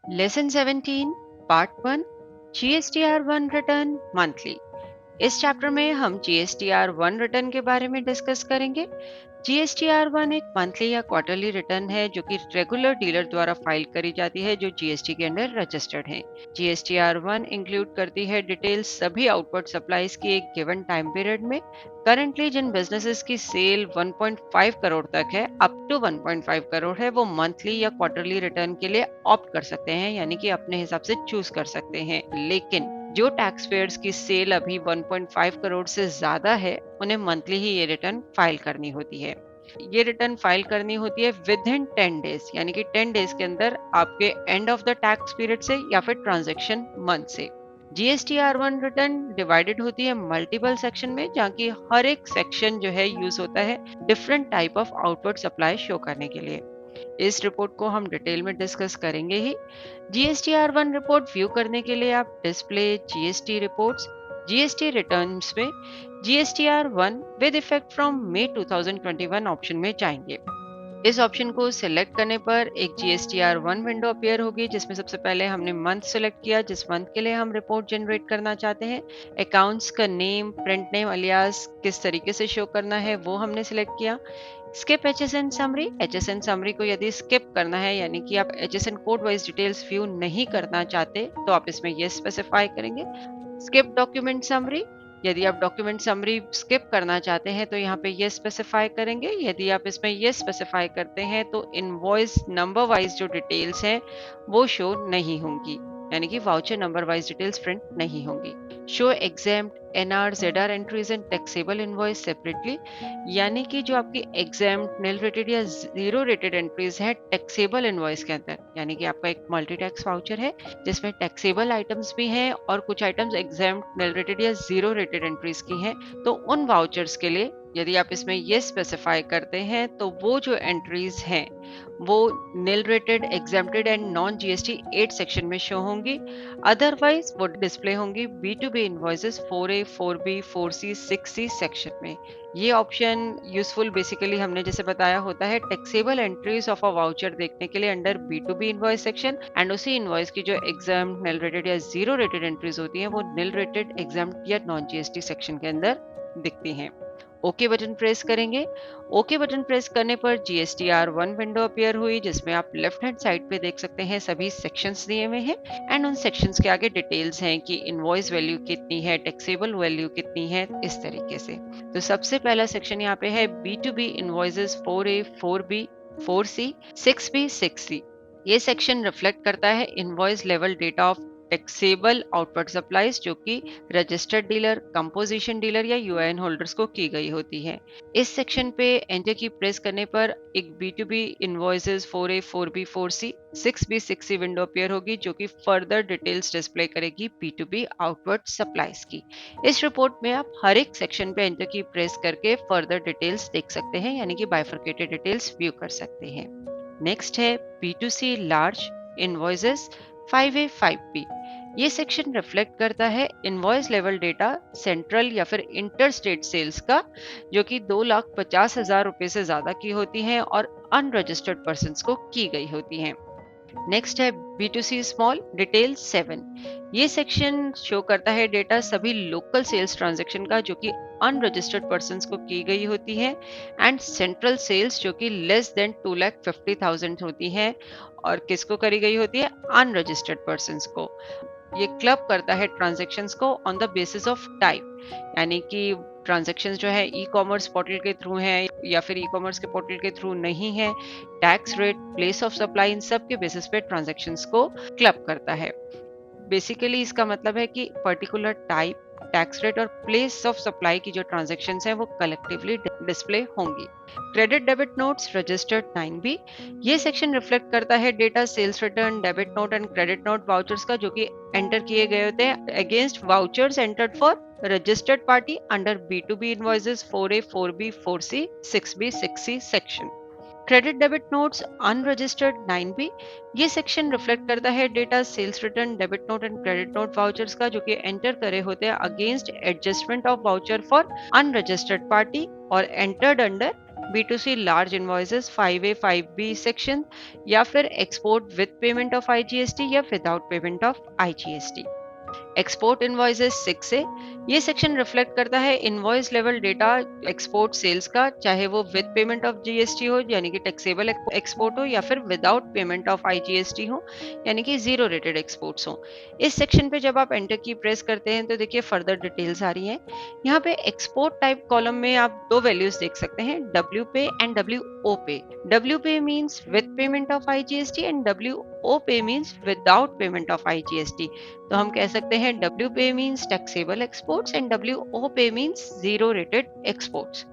Lesson 17 part 1 GSTR1 return monthly. इस chapter में हम GSTR1 रिटर्न के बारे में डिस्कस करेंगे। GSTR1 एक मंथली या क्वार्टरली रिटर्न है जो कि रेगुलर डीलर द्वारा फाइल करी जाती है जो जीएसटी के अंडर रजिस्टर्ड है। GSTR1 इंक्लूड करती है डिटेल्स सभी आउटपुट सप्लाईज की एक गिवन टाइम पीरियड में। करंटली जिन बिजनेसेस की सेल 1.5 करोड़ तक है, अप टू 1.5 करोड़ है, वो मंथली या क्वार्टरली रिटर्न के लिए ऑप्ट कर सकते हैं, यानी कि अपने हिसाब से चूज कर सकते हैं। लेकिन जो टैक्स पेयर्स की सेल अभी 1.5 करोड़ से ज्यादा है, उन्हें मंथली ही ये रिटर्न फाइल करनी होती है। ये रिटर्न फाइल करनी होती है विद इन 10 डेज, यानी कि 10 डेज के अंदर आपके end of the tax period से या फिर ट्रांजैक्शन मंथ से। GSTR1 रिटर्न डिवाइडेड होती है मल्टीपल सेक्शन में, जहाँ की हर एक सेक्शन जो है यूज होता है different type of output supply show करने के लिए। इस रिपोर्ट को हम डिटेल में डिस्कस करेंगे ही। GSTR1 रिपोर्ट व्यू करने के लिए आप display GST reports GST returns में GSTR1 with effect from May 2021 option में जाएंगे। इस ऑप्शन को सिलेक्ट करने पर एक GSTR1 विंडो अपीयर होगी, जिसमें सबसे पहले हमने मंथ सिलेक्ट किया जिस मंथ के लिए हम रिपोर्ट जनरेट करना चाहते हैं। अकाउंट्स का नेम, प्रिंट नेम अलियास किस तरीके से शो करना है वो हमने सिलेक्ट किया। Skip HSN summary, HSN summary को यदि स्किप करना है, यानी कि आप HSN code wise details view नहीं करना चाहते, तो आप इसमें ये स्पेसिफाई करेंगे। स्किप डॉक्यूमेंट समरी, यदि आप डॉक्यूमेंट समरी स्किप करना चाहते हैं तो यहाँ पे ये स्पेसिफाई करेंगे। यदि आप इसमें ये स्पेसिफाई करते हैं तो इनवॉइस नंबर वाइज जो डिटेल्स हैं वो शो नहीं होंगी, यानी कि voucher number wise details print नहीं होंगी। Show exempt NR ZR entries and taxable invoice separately, यानी कि जो आपकी एग्जाम्प्ट निल रेटेड या जीरो रेटेड एंट्रीज है टैक्सेबल इनवॉइस के अंदर, यानी कि आपका एक मल्टी टैक्स वाउचर है जिसमें टैक्सेबल आइटम्स भी हैं और कुछ आइटम्स एग्जाम्प्ट निल रेटेड या जीरो रेटेड एंट्रीज की हैं, तो उन वाउचर्स के लिए यदि आप इसमें ये स्पेसिफाई करते हैं तो वो जो एंट्रीज हैं वो निल rated, exempted and non GST 8 section में शो होंगी। अदरवाइज वो डिस्प्ले होंगी B2B invoices 4A, 4B, 4C, 6C section में। ये ऑप्शन यूजफुल बेसिकली हमने जैसे बताया होता है taxable entries of a voucher देखने के लिए under B2B invoice section, and उसी इनवॉइस की जो एग्जाम निल रेटेड या जीरो रेटेड एंट्रीज होती हैं वो निल रेटेड, एग्जाम्प्ट या नॉन GST सेक्शन के अंदर दिखती हैं। ओके बटन प्रेस करेंगे। ओके बटन प्रेस करने पर GSTR1 विंडो अपीयर हुई, जिसमें आप लेफ्ट हैंड साइड पे देख सकते हैं सभी सेक्शंस दिए हुए हैं, एंड उन सेक्शंस के आगे डिटेल्स हैं कि इनवॉइस वैल्यू कितनी है, टैक्सेबल वैल्यू कितनी है, इस तरीके से। तो सबसे पहला सेक्शन यहाँ पे है B2B invoices 4A, 4B, 4C, 6B, 6C। ये सेक्शन रिफ्लेक्ट करता है invoice level data of taxable output supplies जो कि रजिस्टर्ड डीलर, कंपोजिशन डीलर या यूआईएन होल्डर्स को की गई होती है। इस सेक्शन पे एंटर की प्रेस करने पर एक B2B invoices 4A, 4B, 4C, 6B, 6C window appear होगी जो कि फर्दर डिटेल्स डिस्प्ले करेगी B2B आउटपुट सप्लाईज की। इस रिपोर्ट में आप हर एक सेक्शन पे एंटर की प्रेस करके फर्दर डिटेल्स देख सकते हैं, यानी कि बाइफरकेटेड डिटेल्स व्यू कर सकते हैं। नेक्स्ट है B2C large invoices 5A, 5B। ये सेक्शन रिफ्लेक्ट करता है इनवॉइस लेवल डेटा सेंट्रल या फिर इंटर स्टेट सेल्स का, जो कि 2,50,000 रुपए से ज्यादा की होती हैं और अनरजिस्टर्ड पर्संस को की गई होती हैं। नेक्स्ट है B2C स्मॉल डिटेल 7। ये सेक्शन शो करता है डेटा सभी लोकल सेल्स ट्रांजैक्शन का जो कि अनरजिस्टर्ड पर्संस को की गई होती है, एंड सेंट्रल सेल्स जो कि लेस देन 2,50,000 होती हैं और किसको करी गई होती है, अनरजिस्टर्ड पर्संस को। ये क्लब करता है ट्रांजैक्शंस को on the basis of type, यानी कि ट्रांजैक्शंस जो है ई कॉमर्स पोर्टल के थ्रू है या फिर ई कॉमर्स के पोर्टल के थ्रू नहीं है, tax rate, place of supply, इन सब के बेसिस पे ट्रांजैक्शंस को क्लब करता है। बेसिकली इसका मतलब है कि पर्टिकुलर टाइप, टैक्स रेट और प्लेस ऑफ सप्लाई की जो ट्रांजैक्शन है वो कलेक्टिवली डिस्प्ले होंगी। Credit debit notes registered 9B। ये सेक्शन रिफ्लेक्ट करता है data sales return, debit note and credit note vouchers का जो कि एंटर किए गए होते हैं against vouchers entered for registered party under B2B invoices 4A, 4B, 4C, 6B, 6C section. Credit debit notes unregistered 9B। ये सेक्शन रिफ्लेक्ट करता है data sales return, debit note and credit note vouchers का जो कि enter करे होते हैं against adjustment of voucher for unregistered party और entered under B2C large invoices 5A 5B section, या फिर export with payment of IGST या without payment of IGST। Export invoices 6 से ये सेक्शन रिफ्लेक्ट करता है invoice level data export sales का, चाहे वो विद पेमेंट ऑफ जीएसटी हो यानी कि टैक्सेबल एक्सपोर्ट हो, या फिर विदाउट पेमेंट ऑफ IGST हो यानी कि जीरो रेटेड एक्सपोर्ट्स हो। इस सेक्शन पे जब आप एंटर की प्रेस करते हैं तो देखिए फर्दर डिटेल्स आ रही हैं। यहाँ पे एक्सपोर्ट टाइप कॉलम में आप दो वैल्यूज देख सकते हैं, W pay and WO pay. W pay means with payment of IGST and WO pay means without payment of IGST। तो हम कह सकते हैं W pay means taxable exports and WO pay means zero rated exports.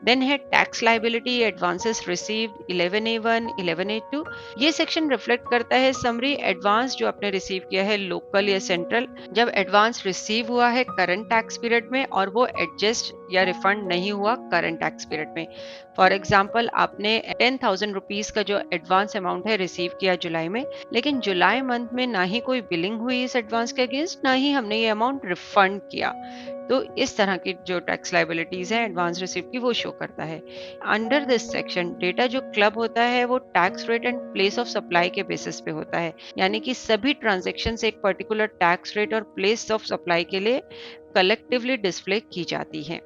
Then है tax liability advances received 11A1 11A2। ये section reflect करता है summary advance जो आपने रिसीव किया है लोकल या सेंट्रल, जब एडवांस रिसीव हुआ है करंट टैक्स पीरियड में और वो एडजस्ट या रिफंड नहीं हुआ करंट टैक्स पीरियड में। फॉर एग्जाम्पल आपने 10,000 रुपीज का जो एडवांस अमाउंट है रिसीव किया जुलाई में, लेकिन जुलाई मंथ में ना ही कोई बिलिंग हुई इस एडवांस के अगेंस्ट, ना ही हमने ये अमाउंट रिफंड किया। तो इस तरह की जो टैक्स लाइबिलिटीज है एडवांस रिसीव की वो शो करता है। अंडर दिस सेक्शन डेटा जो क्लब होता है वो tax rate and place of supply के बेसिस पे होता है, यानी कि सभी ट्रांजेक्शन एक पर्टिकुलर टैक्स रेट और प्लेस ऑफ सप्लाई के लिए कलेक्टिवली डिस्प्ले की जाती है।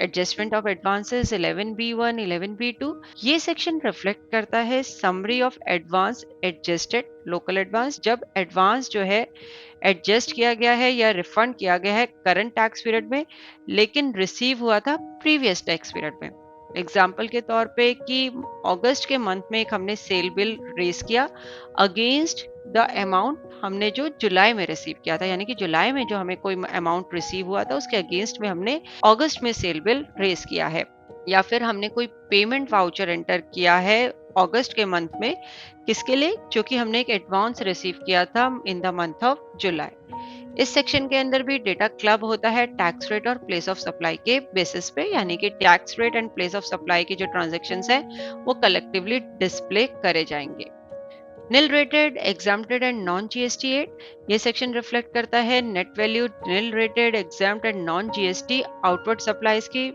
Adjustment of advances 11B1 11B2, ये सेक्शन रिफ्लेक्ट करता है summary of advance adjusted local advance, जब एडवांस जो है एडजस्ट किया गया है या रिफंड किया गया है करंट टैक्स पीरियड में, लेकिन रिसीव हुआ था प्रीवियस टैक्स पीरियड में। एग्जाम्पल के तौर पे कि अगस्त के मंथ में एक हमने सेल बिल रेज किया अगेंस्ट द अमाउंट हमने जो जुलाई में रिसीव किया था, यानी कि जुलाई में जो हमें कोई अमाउंट रिसीव हुआ था उसके अगेंस्ट में हमने अगस्त में सेल बिल रेज किया है, या फिर हमने कोई पेमेंट वाउचर एंटर किया है अगस्त के मंथ में, किसके लिए, जो कि हमने एक एडवांस रिसीव किया था in the month of July. इस सेक्शन के अंदर भी डेटा क्लब होता है टैक्स रेट और प्लेस ऑफ सप्लाई के बेसिस पे, यानी कि tax rate and place of supply की जो ट्रांजेक्शन्स है वो कलेक्टिवली डिस्प्ले करे जाएंगे। Nil rated exempted and non GST एड, ये सेक्शन रिफ्लेक्ट करता है net value nil rated exempt and non GST outward supplies की,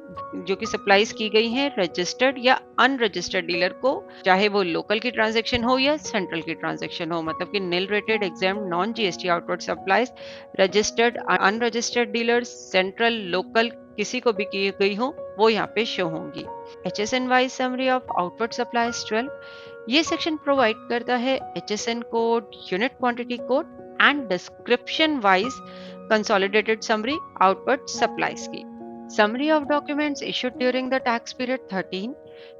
जो कि सप्लाईज की गई हैं रजिस्टर्ड या अनरजिस्टर्ड डीलर को, चाहे वो लोकल की ट्रांजेक्शन हो या सेंट्रल की ट्रांजेक्शन हो। मतलब कि nil rated exempt non GST outward supplies registered unregistered dealers central local किसी को भी की गई हो वो यहाँ पे शो होंगी। HSN wise summary of outward supplies 12, ये सेक्शन प्रोवाइड करता है HSN code, unit quantity code and description wise consolidated summary outward supplies की। Summary of documents issued during the tax period 13,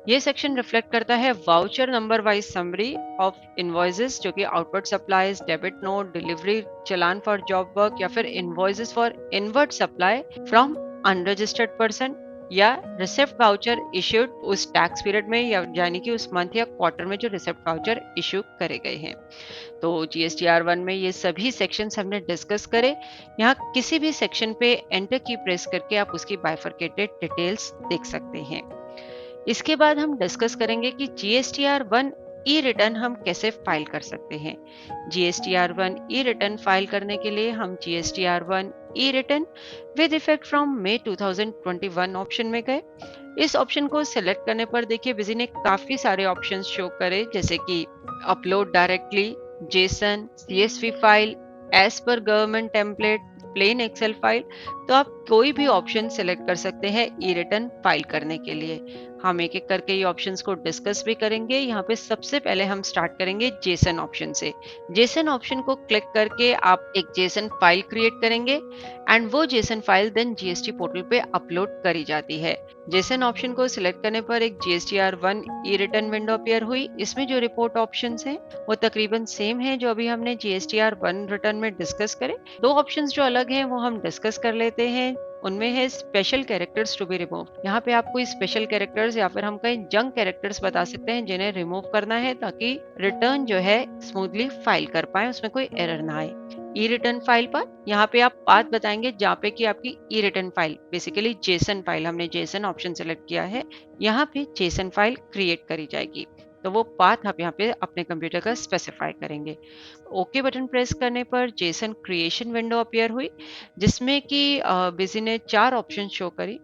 ये सेक्शन रिफ्लेक्ट करता है voucher number wise summary of invoices, जो कि outward supplies, debit note, delivery challan for job work, या फिर invoices for inward supply from unregistered person, या receipt voucher issued उस tax period में, या यानी कि उस मंथ या क्वार्टर में जो रिसिप्ट वाउचर इशू करे गए हैं। तो GSTR1 में ये सभी सेक्शंस हमने डिस्कस करे। यहाँ किसी भी सेक्शन पे एंटर की प्रेस करके आप उसकी बाइफरकेटेड डिटेल्स देख सकते हैं। इसके बाद हम डिस्कस करेंगे कि GSTR1 ई रिटर्न हम कैसे फाइल कर सकते हैं। GSTR1 ई रिटर्न फाइल करने के लिए हम GSTR1 e return with effect from May 2021 option में गए। इस ऑप्शन को सिलेक्ट करने पर देखिए विजी ने काफी सारे ऑप्शंस शो करे, जैसे कि upload directly, JSON, CSV file, as per government template, plain Excel file. तो आप कोई भी ऑप्शन सिलेक्ट कर सकते हैं ई रिटर्न फाइल करने के लिए। हम एक एक करके ये ऑप्शंस को डिस्कस भी करेंगे। यहाँ पे सबसे पहले हम स्टार्ट करेंगे जेसन ऑप्शन से। जेसन ऑप्शन को क्लिक करके आप एक जेसन फाइल क्रिएट करेंगे एंड वो JSON file then GST portal पे अपलोड करी जाती है। जेसन ऑप्शन को सिलेक्ट करने पर एक GSTR1 e return window appear हुई। इसमें जो रिपोर्ट ऑप्शंस हैं वो तकरीबन सेम है जो अभी हमने GSTR1 रिटर्न में डिस्कस करे। दो ऑप्शंस जो अलग हैं वो हम डिस्कस कर लेते हैं। उनमें है special characters to be remove. यहाँ पे आप कोई स्पेशल कैरेक्टर्स या फिर हम कहीं जंक कैरेक्टर्स बता सकते हैं जिन्हें रिमूव करना है, ताकि रिटर्न जो है स्मूथली फाइल कर पाए, उसमें कोई एरर ना आए। ई रिटर्न फाइल पर यहाँ पे आप पाथ बताएंगे जहाँ पे कि आपकी e return file, basically JSON file, हमने जेसन ऑप्शन सेलेक्ट किया है, यहाँ पे जेसन फाइल क्रिएट करी जाएगी। तो वो पाथ आप यहाँ पे अपने कंप्यूटर का स्पेसिफाई करेंगे। ओके बटन प्रेस करने पर जेसन क्रिएशन विंडो अपीयर हुई, जिसमें कि बिजी ने 4 ऑप्शन शो करी।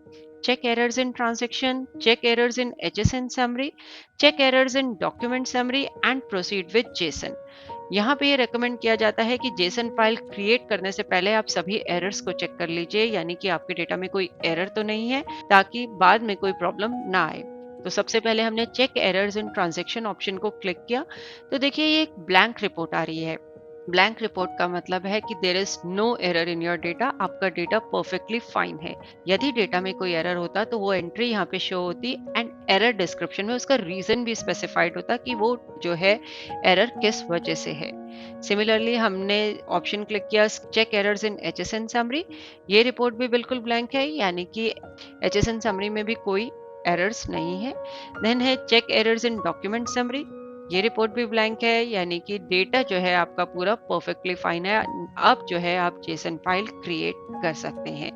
check errors in transaction, check errors in HSN summary, check errors in document summary and proceed with JSON। यहाँ पे ये रेकमेंड किया जाता है कि जेसन फाइल क्रिएट करने से पहले आप सभी एरर्स को चेक कर लीजिए, यानी कि आपके डेटा में कोई एरर तो नहीं है, ताकि बाद में कोई प्रॉब्लम ना आए। तो सबसे पहले हमने check errors in transaction option को क्लिक किया, तो देखिए ये एक ब्लैंक रिपोर्ट आ रही है। ब्लैंक रिपोर्ट का मतलब है कि there is no error in your data, आपका डेटा परफेक्टली फाइन है। यदि डेटा में कोई एरर होता तो वो एंट्री यहाँ पे शो होती एंड एरर डिस्क्रिप्शन में उसका रीजन भी स्पेसिफाइड होता कि वो जो है एरर किस वजह से है। सिमिलरली हमने ऑप्शन क्लिक किया check errors in HSN summary, ये रिपोर्ट भी बिल्कुल ब्लैंक है, यानी कि HSN समरी में भी कोई एरर्स नहीं है। देन है check errors in document summary, ये रिपोर्ट भी ब्लैंक है, यानी कि डेटा जो है आपका पूरा परफेक्टली फाइन है। अब जो है आप जेसन फाइल क्रिएट कर सकते हैं।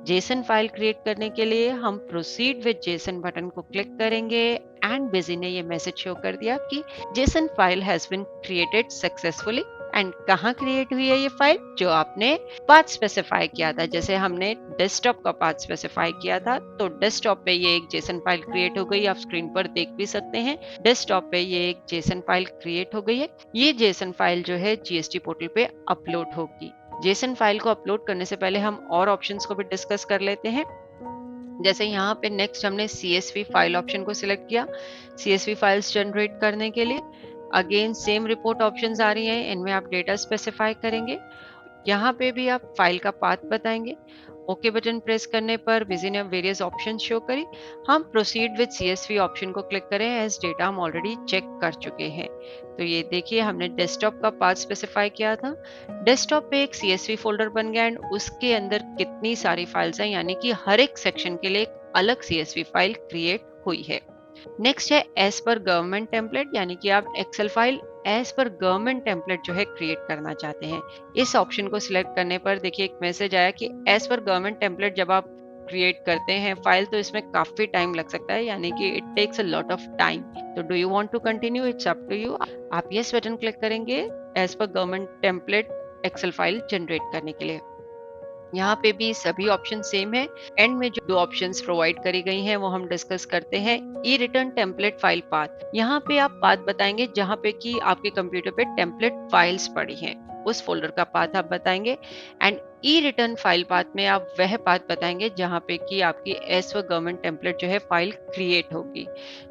जेसन फाइल क्रिएट करने के लिए हम प्रोसीड विद जेसन बटन को क्लिक करेंगे एंड बिजी ने ये मैसेज शो कर दिया कि JSON file has been created successfully. And कहाँ क्रिएट हुई है ये फाइल, जो आपने पाथ स्पेसिफाई किया था। जैसे हमने डेस्कटॉप का पाथ स्पेसिफाई किया था, तो डेस्कटॉप पे ये एक जेसन फाइल क्रिएट हो गई, आप स्क्रीन पर देख भी सकते हैं। डेस्कटॉप पे ये एक जेसन फाइल क्रिएट हो गई है। ये जेसन फाइल जो है जीएसटी पोर्टल पे अपलोड होगी। जेसन फाइल को अपलोड करने से पहले हम और ऑप्शंस को भी डिस्कस कर लेते हैं। जैसे यहाँ पे नेक्स्ट हमने CSV फाइल ऑप्शन को सिलेक्ट किया CSV फाइल्स जनरेट करने के लिए। अगेन सेम रिपोर्ट ऑप्शंस आ रही हैं, इनमें आप डेटा स्पेसिफाई करेंगे। यहाँ पे भी आप फाइल का पाथ बताएंगे। ओके बटन प्रेस करने पर बिजी ने वेरियस ऑप्शन शो करी। हम प्रोसीड विद CSV ऑप्शन को क्लिक करें एज डेटा हम ऑलरेडी चेक कर चुके हैं। तो ये देखिए हमने डेस्कटॉप का पाथ स्पेसिफाई किया था। डेस्कटॉप पे एक CSV फोल्डर बन गया एंड उसके अंदर कितनी सारी फाइल्स हैं, यानी कि हर एक सेक्शन के लिए एक अलग CSV फाइल क्रिएट हुई है। नेक्स्ट है एज पर गवर्नमेंट टेम्पलेट, यानी कि आप Excel file as per government template जो है क्रिएट करना चाहते हैं। इस ऑप्शन को सिलेक्ट करने पर देखिए एक मैसेज आया कि एज पर गवर्नमेंट टेम्पलेट जब आप क्रिएट करते हैं फाइल तो इसमें काफी टाइम लग सकता है, यानी कि it takes a lot of time. तो do you want to continue, it's up to you. आप यस बटन क्लिक करेंगे as per government template excel file generate करने के लिए। यहाँ पे भी सभी ऑप्शन सेम है। एंड में जो दो ऑप्शंस प्रोवाइड करी गई हैं वो हम डिस्कस करते हैं। ई रिटर्न टेम्पलेट फाइल पाथ, यहाँ पे आप पाथ बताएंगे जहाँ पे कि आपके कंप्यूटर पे टेम्पलेट फाइल्स पड़ी हैं, उस फोल्डर का पाथ आप बताएंगे। And E return file path में आप वह पाथ बताएंगे जहाँ पे कि आपकी एस व गवर्नमेंट टेम्पलेट जो है फाइल क्रिएट होगी।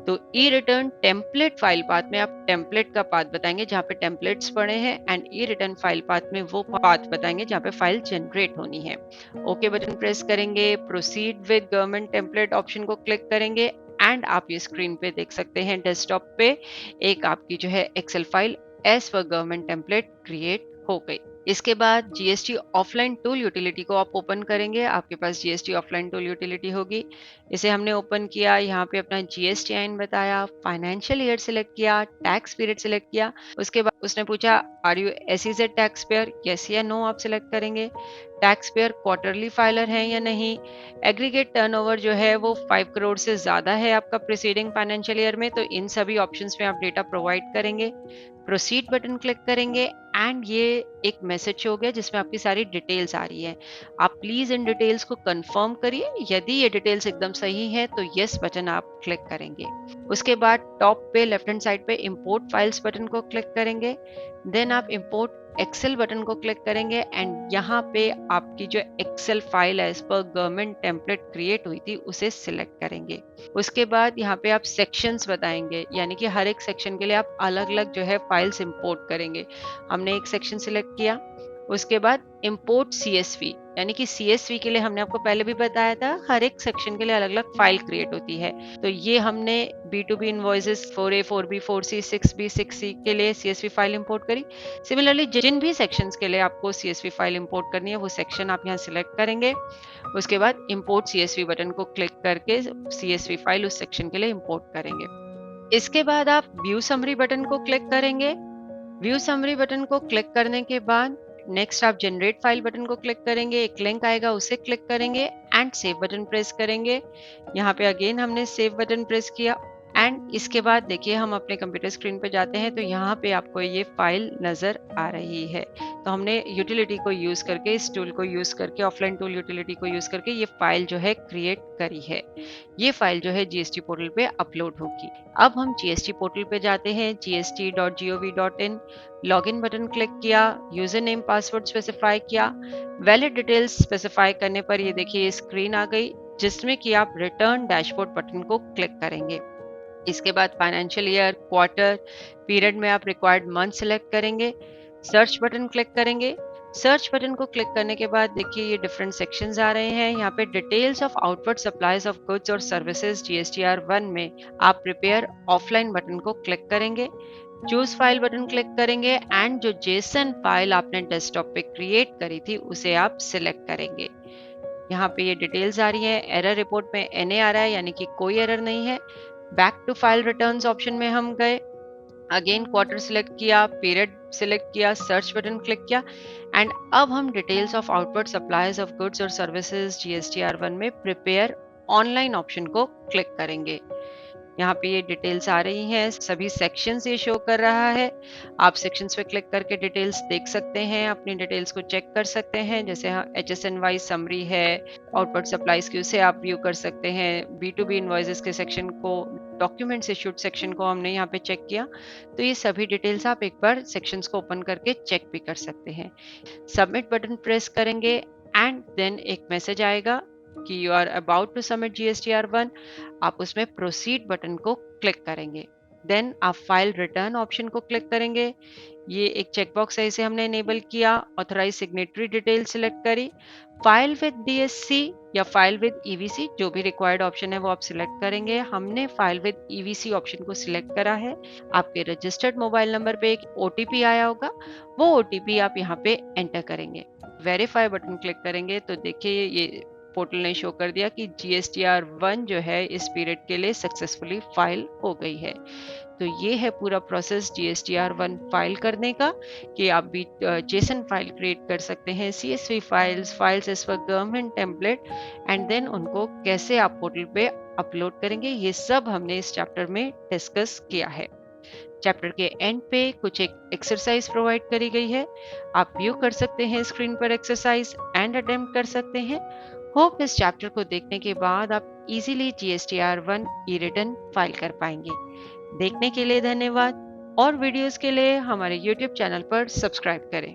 तो ई रिटर्न टेम्पलेट फाइल पाथ में आप टेम्पलेट का पाथ बताएंगे जहाँ पे टेम्पलेट्स पड़े हैं, and E return file path में वो पाथ बताएंगे जहाँ पे फाइल जनरेट होनी है। ओके बटन प्रेस करेंगे, proceed with government template option को क्लिक करेंगे एंड आप ये स्क्रीन पे देख सकते हैं डेस्कटॉप पे एक आपकी जो है Excel file as per government template create हो गई। इसके बाद जीएसटी ऑफलाइन टूल यूटिलिटी को आप ओपन करेंगे। आपके पास जीएसटी ऑफलाइन टूल यूटिलिटी होगी, इसे हमने ओपन किया। यहाँ पे अपना GSTIN बताया, फाइनेंशियल ईयर सिलेक्ट किया, टैक्स पीरियड सिलेक्ट किया। उसके बाद उसने पूछा are you SEZ tax payer, yes या नो आप सिलेक्ट करेंगे। टैक्स पेयर क्वार्टरली फाइलर है या नहीं। एग्रीगेट टर्नओवर जो है वो 5 करोड़ से ज्यादा है आपका प्रीसीडिंग फाइनेंशियल ईयर में, तो इन सभी ऑप्शंस में आप डेटा प्रोवाइड करेंगे। प्रोसीड बटन क्लिक करेंगे एंड ये एक मैसेज हो गया जिसमें आपकी सारी डिटेल्स आ रही है। आप प्लीज इन डिटेल्स को कंफर्म करिए, यदि ये डिटेल्स एकदम सही है तो यस बटन आप क्लिक करेंगे। उसके बाद टॉप पे लेफ्ट हैंड साइड पे इंपोर्ट फाइल्स बटन को क्लिक करेंगे। देन आप इंपोर्ट एक्सेल बटन को क्लिक करेंगे एंड यहाँ पे आपकी जो Excel file as per government template create हुई थी उसे सिलेक्ट करेंगे। उसके बाद यहाँ पे आप सेक्शंस बताएंगे, यानी कि हर एक सेक्शन के लिए आप अलग अलग जो है फाइल्स इंपोर्ट करेंगे। हमने एक सेक्शन सिलेक्ट किया। उसके बाद इंपोर्ट CSV, यानी कि CSV के लिए हमने आपको पहले भी बताया था हर एक सेक्शन के लिए अलग अलग फाइल क्रिएट होती है। तो ये हमने B2B invoices 4A 4B 4C 6B 6C के लिए CSV फाइल इंपोर्ट करी। सिमिलरली जिन भी सेक्शंस के लिए आपको CSV फाइल इंपोर्ट करनी है वो सेक्शन आप यहाँ सिलेक्ट करेंगे। उसके बाद इंपोर्ट CSV बटन को क्लिक करके CSV फाइल उस सेक्शन के लिए इंपोर्ट करेंगे। इसके बाद आप व्यू समरी बटन को क्लिक करेंगे। व्यू समरी बटन को क्लिक करने के बाद नेक्स्ट आप जनरेट फाइल बटन को क्लिक करेंगे, एक लिंक आएगा उसे क्लिक करेंगे एंड सेव बटन प्रेस करेंगे। यहाँ पे अगेन हमने सेव बटन प्रेस किया एंड इसके बाद देखिए हम अपने कंप्यूटर स्क्रीन पे जाते हैं तो यहाँ पे आपको ये फाइल नज़र आ रही है। तो हमने यूटिलिटी को यूज़ करके, इस टूल को यूज़ करके, ऑफलाइन टूल यूटिलिटी को यूज़ करके ये फाइल जो है क्रिएट करी है। ये फाइल जो है जीएसटी पोर्टल पे अपलोड होगी। अब हम जीएसटी पोर्टल पे जाते हैं, gst.gov.in, लॉगिन बटन क्लिक किया, यूजर नेम पासवर्ड स्पेसिफाई किया, वैलिड डिटेल्स स्पेसिफाई करने पर ये देखिए ये स्क्रीन आ गई, जिसमें कि आप रिटर्न डैशबोर्ड बटन को क्लिक करेंगे। इसके बाद फाइनेंशियल ईयर, क्वार्टर, पीरियड में आप रिक्वायर्ड मंथ सेलेक्ट करेंगे, सर्च बटन क्लिक करेंगे। सर्च बटन को क्लिक करने के बाद देखिए ये डिफरेंट सेक्शंस आ रहे हैं। यहाँ पे details of outward supplies of goods और सर्विसेज जीएसटीआर 1 में आप प्रिपेयर ऑफलाइन बटन को क्लिक करेंगे, चूज फाइल बटन क्लिक करेंगे एंड जो जेसन फाइल आपने डेस्कटॉप पे क्रिएट करी थी उसे आप सिलेक्ट करेंगे। यहाँ पे ये डिटेल्स आ रही है, एरर रिपोर्ट में एनए आ रहा है यानी कि कोई एरर नहीं है। Back to file returns option में हम गए, अगेन क्वार्टर सिलेक्ट किया, पीरियड सिलेक्ट किया, सर्च बटन क्लिक किया एंड अब हम details of outward supplies of goods और सर्विसेज जीएसटीआर 1 में प्रिपेयर ऑनलाइन ऑप्शन को क्लिक करेंगे। यहाँ पे ये डिटेल्स आ रही हैं, सभी सेक्शंस ये शो कर रहा है। आप सेक्शंस पे क्लिक करके डिटेल्स देख सकते हैं, अपनी डिटेल्स को चेक कर सकते हैं। जैसे HSN वाइज समरी है, आउटपुट सप्लाईज की उसे आप व्यू कर सकते हैं। B2B इनवॉइसेस के सेक्शन को, डॉक्यूमेंट्स इशूड सेक्शन को हमने यहाँ पे चेक किया। तो ये सभी डिटेल्स आप एक बार सेक्शंस को ओपन करके चेक भी कर सकते हैं। सबमिट बटन प्रेस करेंगे एंड देन एक मैसेज आएगा कि you are about to submit GSTR 1। आप उसमें प्रोसीड बटन को क्लिक करेंगे, देन आप फाइल रिटर्न ऑप्शन को क्लिक करेंगे। ये एक चेकबॉक्स है, इसे हमने इनेबल किया। ऑथराइज सिग्नेटरी डिटेल सिलेक्ट करी, फाइल विद डीएससी या फाइल विद ईवीसी, जो भी रिक्वायर्ड ऑप्शन है वो आप सिलेक्ट करेंगे। हमने फाइल विद ईवीसी ऑप्शन को सिलेक्ट करा है। आपके रजिस्टर्ड मोबाइल नंबर पे एक ओटीपी आया होगा, वो ओटीपी आप यहाँ पे एंटर करेंगे। वेरीफाई बटन क्लिक करेंगे तो देखिए ये पोर्टल ने शो कर दिया कि जीएसटीआर 1 जो है इस पीरियड के लिए सक्सेसफुली फाइल हो गई है। तो ये है पूरा प्रोसेस जीएसटीआर 1 फाइल करने का, कि आप भी जेसन फाइल क्रिएट कर सकते हैं, CSV files as per government template and then उनको कैसे आप पोर्टल पे अपलोड करेंगे, ये सब हमने इस चैप्टर में डिस्कस किया है। चैप्टर के एंड पे कुछ एक एक्सरसाइज प्रोवाइड करी गई है, आप व्यू कर सकते हैं स्क्रीन पर एक्सरसाइज एंड अटेम्प्ट कर सकते हैं। होप इस चैप्टर को देखने के बाद आप इजीली जीएसटीआर 1 ई रिटर्न फाइल कर पाएंगे। देखने के लिए धन्यवाद और वीडियोस के लिए हमारे YouTube चैनल पर सब्सक्राइब करें।